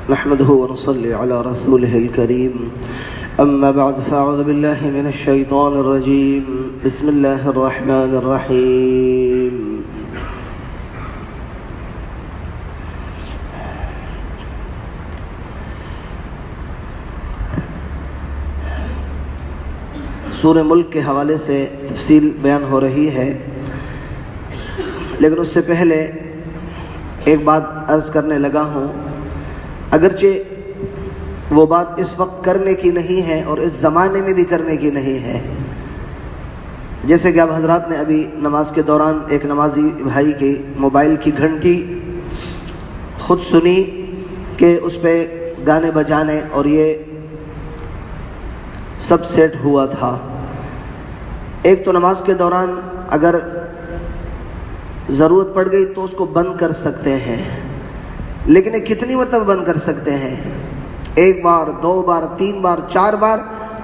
نحمده ونصلي على رسوله الكريم أما بعد فأعوذ بالله من الشيطان الرجيم بسم الله الرحمن الرحيم سورہ ملک کے حوالے سے تفصیل بیان ہو رہی ہے، لیکن اس سے پہلے ایک بات عرض کرنے لگا ہوں، اگرچہ وہ بات اس وقت کرنے کی نہیں ہے اور اس زمانے میں بھی کرنے کی نہیں ہے، جیسے کہ آپ حضرات نے ابھی نماز کے دوران ایک نمازی بھائی کی موبائل کی گھنٹی خود سنی کہ اس پہ گانے بجانے اور یہ سب سیٹ ہوا تھا۔ ایک تو نماز کے دوران اگر ضرورت پڑ گئی تو اس کو بند کر سکتے ہیں، لیکن یہ کتنی مرتبہ بند کر سکتے ہیں؟ ایک بار، دو بار، تین بار، چار بار،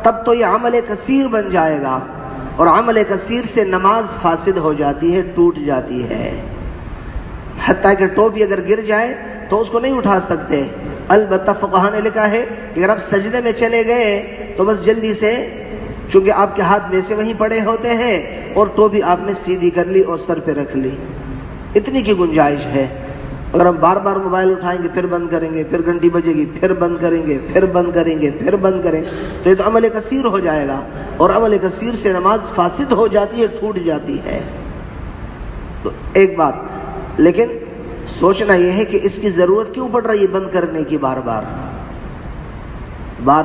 تب تو یہ عمل کثیر بن جائے گا، اور عمل کثیر سے نماز فاسد ہو جاتی ہے، ٹوٹ جاتی ہے۔ حتیٰ کہ ٹوپی اگر گر جائے تو اس کو نہیں اٹھا سکتے۔ البتہ فقہاء نے لکھا ہے کہ اگر آپ سجدے میں چلے گئے تو بس جلدی سے، چونکہ آپ کے ہاتھ ویسے وہیں پڑے ہوتے ہیں، اور ٹوپی آپ نے سیدھی کر لی اور سر پہ رکھ لی، اتنی کی گنجائش ہے۔ اگر ہم بار بار موبائل اٹھائیں گے، پھر بند کریں گے، پھر گھنٹی بجے گی، پھر بند کریں گے، پھر بند کریں گے، پھر بند کریں، تو یہ تو عمل کثیر ہو جائے گا، اور عمل کثیر سے نماز فاسد ہو جاتی ہے، ٹوٹ جاتی ہے۔ تو ایک بات، لیکن سوچنا یہ ہے کہ اس کی ضرورت کیوں پڑ رہی ہے بند کرنے کی؟ بار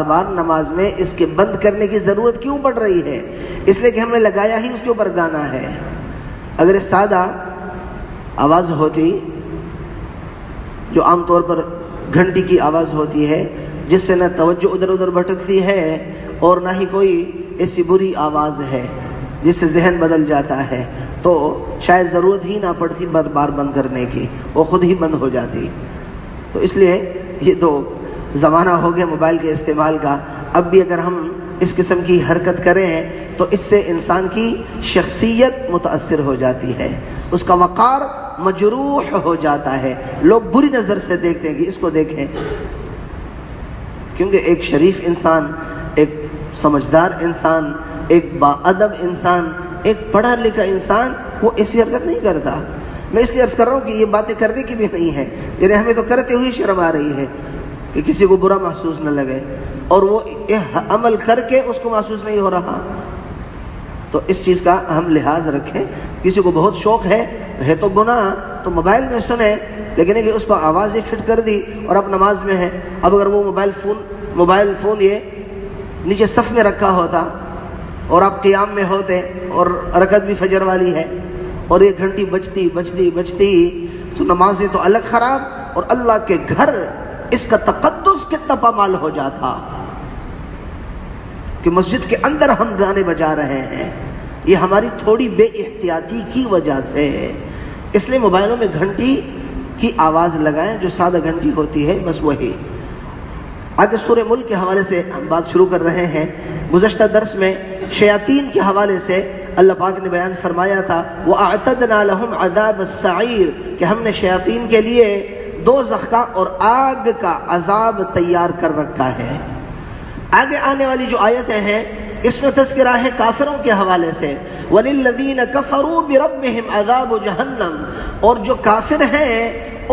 بار نماز میں اس کے بند کرنے کی ضرورت کیوں پڑ رہی ہے؟ اس لیے کہ ہم نے لگایا ہی اس کے اوپر گانا ہے۔ اگر یہ سادہ آواز ہوتی جو عام طور پر گھنٹی کی آواز ہوتی ہے، جس سے نہ توجہ ادھر ادھر بھٹکتی ہے اور نہ ہی کوئی ایسی بری آواز ہے جس سے ذہن بدل جاتا ہے، تو شاید ضرورت ہی نہ پڑتی بار بند کرنے کی، وہ خود ہی بند ہو جاتی۔ تو اس لیے یہ تو زمانہ ہو گیا موبائل کے استعمال کا، اب بھی اگر ہم اس قسم کی حرکت کریں تو اس سے انسان کی شخصیت متاثر ہو جاتی ہے، اس کا وقار مجروح ہو جاتا ہے، لوگ بری نظر سے دیکھتے ہیں کہ اس کو دیکھیں، کیونکہ ایک شریف انسان، ایک سمجھدار انسان، ایک باادب انسان، ایک پڑھا لکھا انسان وہ ایسی حرکت نہیں کرتا۔ میں اس لیے عرض کر رہا ہوں کہ یہ باتیں کرنے کی بھی نہیں ہے، یعنی ہمیں تو کرتے ہوئے شرم آ رہی ہے کہ کسی کو برا محسوس نہ لگے، اور وہ عمل کر کے اس کو محسوس نہیں ہو رہا۔ تو اس چیز کا ہم لحاظ رکھیں۔ کسی کو بہت شوق ہے تو گناہ تو موبائل میں سنیں، لیکن کہ اس پر آواز ہی فٹ کر دی اور اب نماز میں ہے۔ اب اگر وہ موبائل فون یہ نیچے صف میں رکھا ہوتا اور آپ قیام میں ہوتے اور رکعت بھی فجر والی ہے، اور یہ گھنٹی بجتی تو نمازیں تو الگ خراب، اور اللہ کے گھر اس کا تقدس کتنا پامال ہو جاتا کہ مسجد کے اندر ہم گانے بجا رہے ہیں۔ یہ ہماری تھوڑی بے احتیاطی کی وجہ سے ہے۔ اس لیے موبائلوں میں گھنٹی کی آواز لگائیں، جو سادہ گھنٹی ہوتی ہے بس وہی۔ آگے سورہ ملک کے حوالے سے ہم بات شروع کر رہے ہیں۔ گزشتہ درس میں شیاطین کے حوالے سے اللہ پاک نے بیان فرمایا تھا وَأَعْتَدْنَا لَهُمْ عَذَابَ السَّعِيرِ، کہ ہم نے شیاطین کے لیے دوزخ کا اور آگ کا عذاب تیار کر رکھا ہے۔ آگے آنے والی جو آیتیں ہیں اس میں تذکرہ ہے کافروں کے حوالے سے وَلِلَّذِينَ كَفَرُوا بِرَبِّهِمْ عَذَابُ جَهَنَّمْ، اور جو کافر ہیں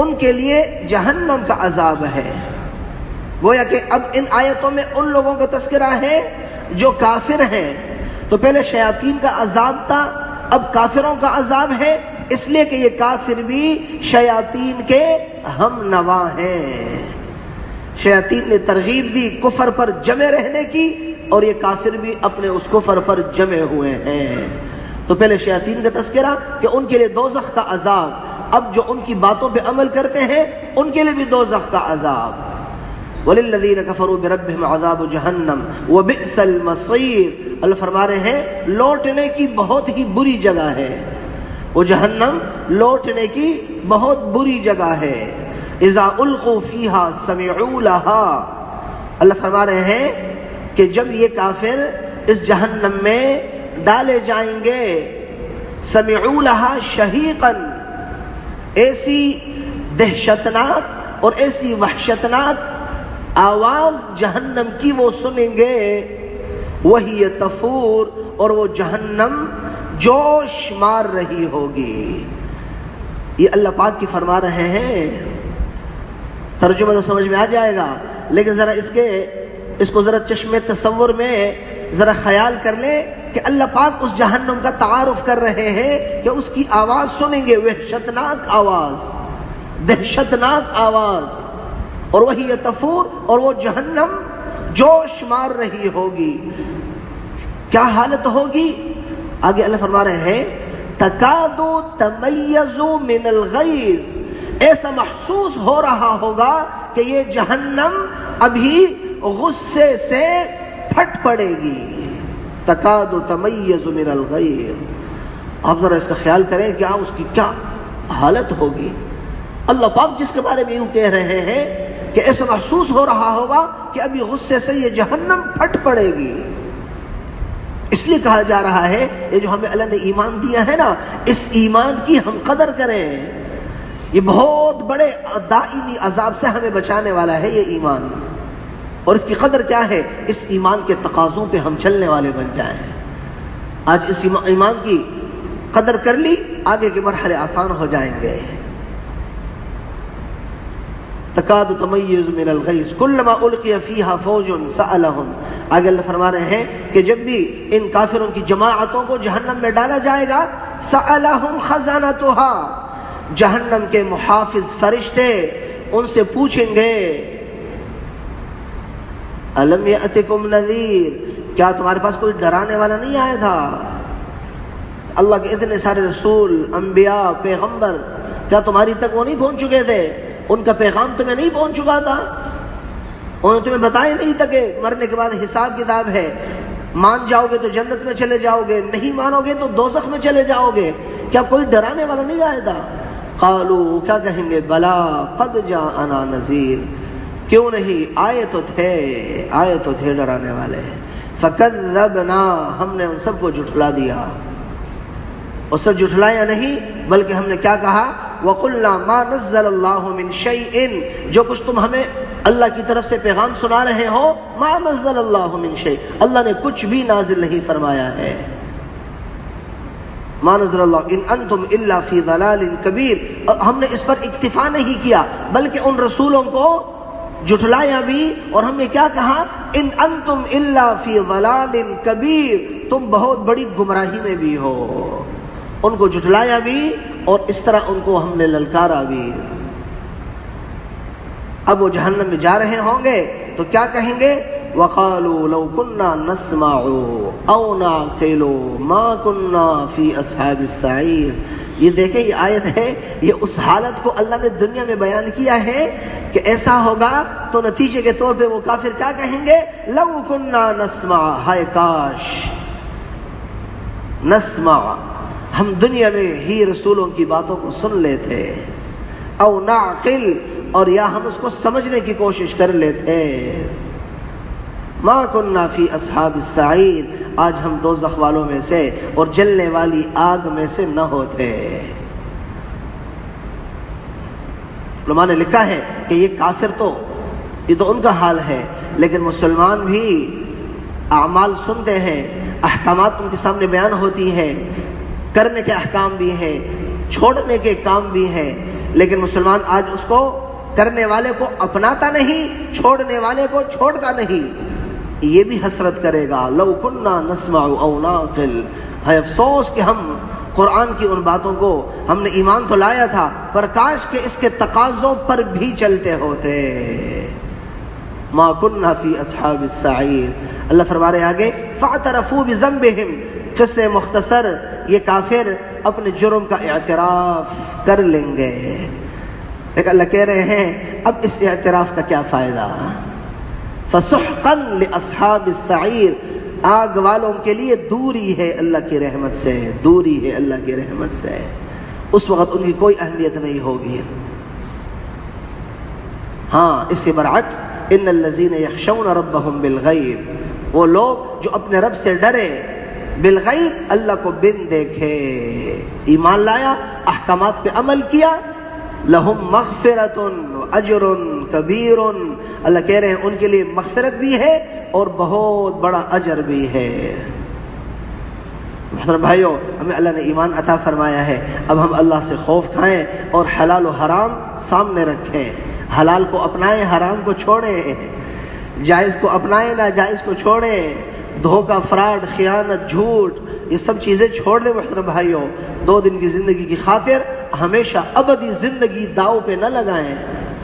ان کے لیے جہنم کا عذاب ہے۔ گویا کہ اب ان آیتوں میں ان لوگوں کا تذکرہ ہے جو کافر ہیں۔ تو پہلے شیاطین کا عذاب تھا، اب کافروں کا عذاب ہے، اس لیے کہ یہ کافر بھی شیاطین کے ہم نوا ہیں۔ شیاطین نے ترغیب دی کفر پر جمے رہنے کی، اور یہ کافر بھی اپنے اس کفر پر جمے ہوئے ہیں۔ تو پہلے شیاطین کا تذکرہ کہ ان کے لیے دوزخ کا عذاب، اب جو ان کی باتوں پہ عمل کرتے ہیں ان کے لیے بھی دوزخ کا عذاب۔ وَلِلَّذِينَ كَفَرُوا بِرَبِّهِمْ عَذَابُ جَهَنَّمْ وَبِئْسَ الْمَصِيرُ، اللہ فرما رہے ہیں لوٹنے کی بہت ہی بری جگہ ہے، وہ جہنم لوٹنے کی بہت بری جگہ ہے۔ اذا القوا فیہا سمعوا لہا، اللہ فرما رہے ہیں کہ جب یہ کافر اس جہنم میں ڈالے جائیں گے، سمعوا لہا شہیقاً، ایسی دہشتناک اور ایسی وحشتناک آواز جہنم کی وہ سنیں گے، وہی تفور، اور وہ جہنم جوش مار رہی ہوگی۔ یہ اللہ پاک کی فرما رہے ہیں، ترجمہ تو سمجھ میں آ جائے گا، لیکن ذرا اس کو ذرا چشم تصور میں ذرا خیال کر لیں کہ اللہ پاک اس جہنم کا تعارف کر رہے ہیں کہ اس کی آواز سنیں گے، وحشتناک آواز، دہشتناک آواز، اور وہی تفور، اور وہ جہنم جوش مار رہی ہوگی۔ کیا حالت ہوگی؟ آگے اللہ فرما رہے ہیں تکاد تمیز من الغیظ، ایسا محسوس ہو رہا ہوگا کہ یہ جہنم ابھی غصے سے پھٹ پڑے گی۔ تکاد تمیز من الغیظ، آپ ذرا اس کا خیال کریں کیا اس کی کیا حالت ہوگی۔ اللہ پاک جس کے بارے میں یوں کہہ رہے ہیں کہ ایسا محسوس ہو رہا ہوگا کہ ابھی غصے سے یہ جہنم پھٹ پڑے گی۔ اس لیے کہا جا رہا ہے یہ جو ہمیں اللہ نے ایمان دیا ہے نا، اس ایمان کی ہم قدر کریں، یہ بہت بڑے دائمی عذاب سے ہمیں بچانے والا ہے یہ ایمان، اور اس کی قدر کیا ہے؟ اس ایمان کے تقاضوں پہ ہم چلنے والے بن جائیں۔ آج اس ایمان کی قدر کر لی، آگے کے مرحلے آسان ہو جائیں گے۔ تکاد تمیز من الغیظ کلما القی فیہا فوج سألہم، آگے اللہ فرما رہے ہیں کہ جب بھی ان کافروں کی جماعتوں کو جہنم میں ڈالا جائے گا، سألہم خزانتہا، جہنم کے محافظ فرشتے ان سے پوچھیں گے الم یأتکم نذیر، کیا تمہارے پاس کوئی ڈرانے والا نہیں آیا تھا؟ اللہ کے اتنے سارے رسول، انبیاء، پیغمبر، کیا تمہاری تک وہ نہیں پہنچ چکے تھے؟ ان کا پیغام تمہیں نہیں پہنچ چکا تھا؟ انہوں نے تمہیں بتایا نہیں تھا کہ مرنے کے بعد حساب کتاب ہے، مان جاؤ گے تو جنت میں چلے جاؤ گے، نہیں مانو گے تو دوزخ میں چلے جاؤ گے؟ کیا کوئی ڈرانے والا نہیں آیا تھا؟ قالوا، کیا کہیں گے؟ بلا قد جاءنا نذیر، کیوں نہیں، آئے تو تھے ڈرانے والے۔ فکذبنا، ہم نے ان سب کو جھٹلا دیا، اور صرف جھٹلایا نہیں بلکہ ہم نے کیا کہا؟ وَقُلْنَا مَا نَزَّلَ اللَّهُ مِنْ شَيْءٍ، جو کچھ تم ہمیں اللہ کی طرف سے پیغام سنا رہے ہو، مَا نَزَّلَ اللَّهُ مِنْ شَيْءٍ، اللہ نے کچھ بھی نازل نہیں فرمایا ہے۔ مَا نَزَّلَ اللَّهُ إِنْ أَنْتُمْ إِلَّا فِي ضَلَالٍ كَبِيرٍ، ہم نے اس پر اکتفا نہیں کیا بلکہ ان رسولوں کو جھٹلایا بھی، اور ہم نے کیا کہا؟ ان انتم الا فی ضلال کبیر، تم بہت بڑی گمراہی میں بھی ہو۔ ان کو جھٹلایا بھی اور اس طرح ان کو ہم نے للکارا بھی۔ اب وہ جہنم میں جا رہے ہوں گے تو کیا کہیں گے؟ وَقَالُوا لَوْ كُنَّا نَسْمَعُ أَوْ نَعْقِلُ مَا كُنَّا فِي أَصْحَابِ السَّعِيرِ۔ یہ دیکھیں، یہ آیت ہے، یہ اس حالت کو اللہ نے دنیا میں بیان کیا ہے کہ ایسا ہوگا تو نتیجے کے طور پہ وہ کافر کیا کہیں گے؟ لَوْ كُنَّا نَسْمَعُ، ہائے کاش نسمع، ہم دنیا میں ہی رسولوں کی باتوں کو سن لیتے، او نعقل، اور یا ہم اس کو سمجھنے کی کوشش کر لیتے۔ ما کننا فی اصحاب السعیر، آج ہم دوزخ والوں میں سے اور جلنے والی آگ میں سے نہ ہوتے۔ علماء نے لکھا ہے کہ یہ کافر تو یہ تو ان کا حال ہے، لیکن مسلمان بھی اعمال سنتے ہیں، احکامات ان کے سامنے بیان ہوتی ہیں، کرنے کے احکام بھی ہیں، چھوڑنے کے کام بھی ہیں، لیکن مسلمان آج اس کو کرنے والے کو اپناتا نہیں، چھوڑنے والے کو چھوڑتا نہیں۔ یہ بھی حسرت کرے گا، لو کننا نسمع او نعقل، ہے افسوس کہ ہم قرآن کی ان باتوں کو، ہم نے ایمان تو لایا تھا پر کاش کہ اس کے تقاضوں پر بھی چلتے ہوتے۔ ما کننا فی اصحاب السعیر، اللہ فرما رہے آگے فاعترفوا بذنبہم، قصے مختصر، یہ کافر اپنے جرم کا اعتراف کر لیں گے، لیکن اللہ کہہ رہے ہیں اب اس اعتراف کا کیا فائدہ؟ فسحقا لاصحاب السعیر، آگ والوں کے لیے دوری ہے اللہ کی رحمت سے، دوری ہے اللہ کی رحمت سے، اس وقت ان کی کوئی اہمیت نہیں ہوگی۔ ہاں اس کے برعکس، ان الذین یخشون ربهم بالغیب، وہ لوگ جو اپنے رب سے ڈرے، بالغیب اللہ کو بن دیکھے، ایمان لایا، احکامات پہ عمل کیا، لہم مغفرۃ اجر کبیر، اللہ کہہ رہے ہیں ان کے لیے مغفرت بھی ہے اور بہت بڑا اجر بھی ہے۔ محترم بھائیو، ہمیں اللہ نے ایمان عطا فرمایا ہے، اب ہم اللہ سے خوف کھائیں اور حلال و حرام سامنے رکھیں، حلال کو اپنائیں، حرام کو چھوڑیں، جائز کو اپنائیں، ناجائز کو چھوڑیں، دھوکہ، فراڈ، خیانت، جھوٹ، یہ سب چیزیں چھوڑ دیں۔ محترم بھائیو، 2 دن کی زندگی کی خاطر ہمیشہ ابدی زندگی داؤ پہ نہ لگائیں،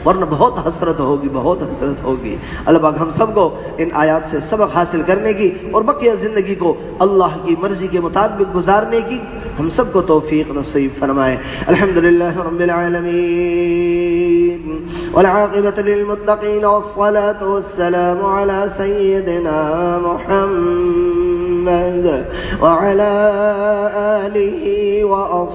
ورنہ بہت حسرت ہوگی، بہت حسرت ہوگی۔ اللہ پاک ہم سب کو ان آیات سے سبق حاصل کرنے کی اور بقیہ زندگی کو اللہ کی مرضی کے مطابق گزارنے کی ہم سب کو توفیق نصیب فرمائے۔ الحمدللہ رب العالمین والعاقبۃ للمتقین والصلاة والسلام علی سیدنا محمد وعلی آلہ وأصحابہ